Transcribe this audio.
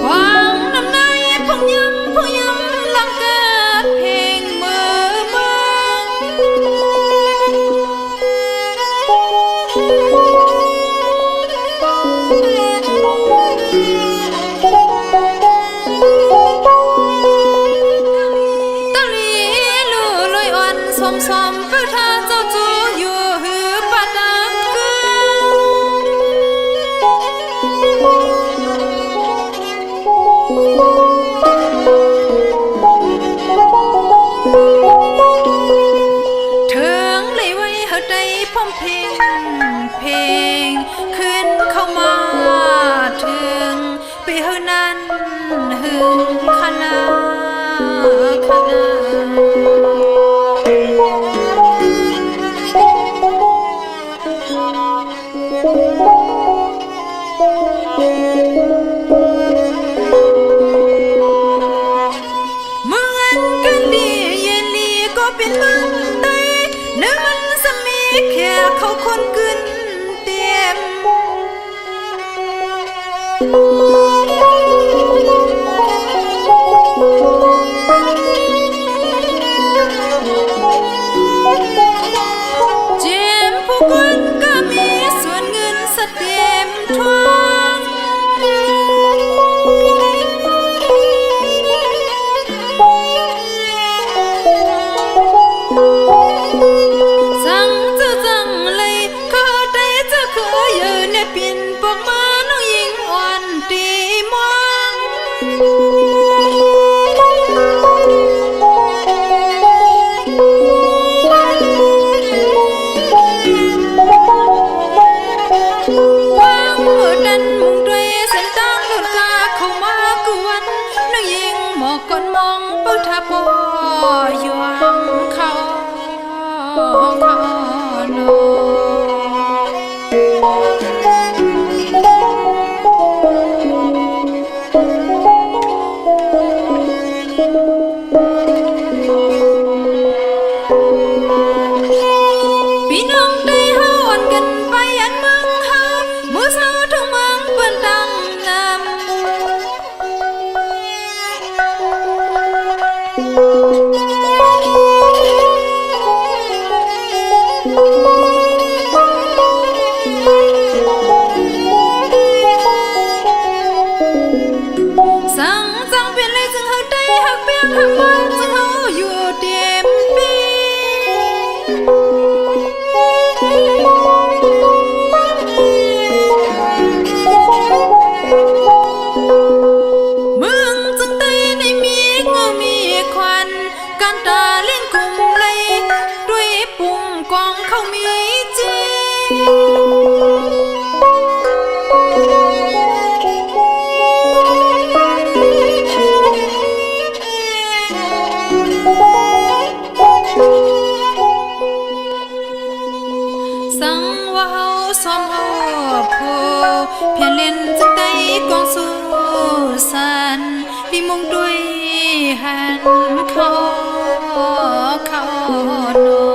Hoàng năm nay phong nhâm lăng kết hình mơ màng ta lý lù lôi oan xóm xóm với tha châu chú yêu hứa bà đắc thương lấy quay ở đây phong phènขึ้นเข้ามาถึงไปเฮานั้นหึงขนาเมื่ออันกันดีเย็นลีก็เป็นมันได้เนื้อมันสมีแค่เขาคนกึนเตรียมเจมผู้คนก็มีส่วนเงินสเต็มทวงสั่งจะจังเลยเขาได้จะเคยเยอะเนี่ยปิ่นปกมาน้องยิงอ่อนตีมองวางมือดันมุงด้วยเส้นตั้งหลุดกาเข้ามากวนน้องยิงหมอกก่อนมองเป้าทาปอยวังเขาโนพี่น้องได้เฮาอ่อนกันไปอันเมืองเฮามือเศร้าทั้งเมืองเปิ้นตั้งนสั่งจังเป็นเลยจึงเฮาได้ฮักเปียงฮักมันจึงเฮาอยู่เต็มปีเมืองจึงได้ในมีเงามีควันการตาเลี้ยงกุมเลยด้วยปุ่งกองเขามีจีสังว่าเฮาซ้อมเฮาผู้เพียรเล่นจึงได้กองสู้สันพี่มุงด้วยหันเขาโน